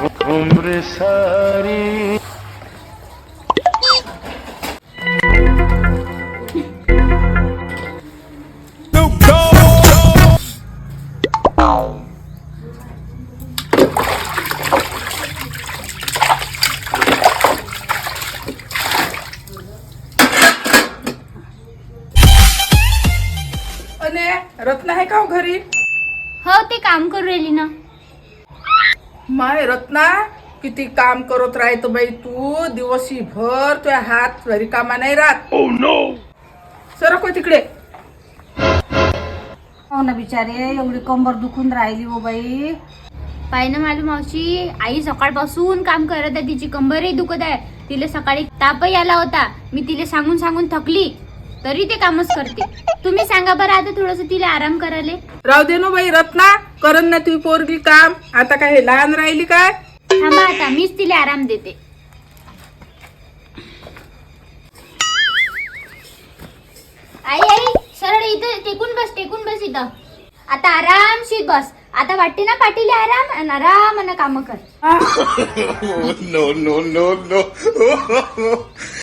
उम्र सारी अने रत्ना आहे का हो घरी? हो, ते काम करू राहिली ना. माय रत्ना, किती काम करत राहतो बाई तू दिवशी भर. तुझ्या हात रिकामा नाही राहत. सरक हो तिकडे. हो ना बिचारे, एवढी कंबर दुखून राहिली हो बाई. पाय ना मालू मावशी, आई सकाळपासून काम करत आहे, तिची कंबरही दुखत आहे. तिला सकाळी तापही आला होता. मी तिला सांगून सांगून थकली, तरी ते कामच करते. तुम्ही सांगा बरं, आता थोडस तिला आराम करायला. राहू दे ना बाई रत्ना, करन ना तुझी पोरगी काम. आता काय हे लहान राहिली काय? थांबा, आता मीच तिला आराम देते. आई आई, सरळ इथं टेकून बस इथं. आता आरामशीर बस. आता वाटते ना पाठीला आराम, आणि आरामानं काम कर. no no no no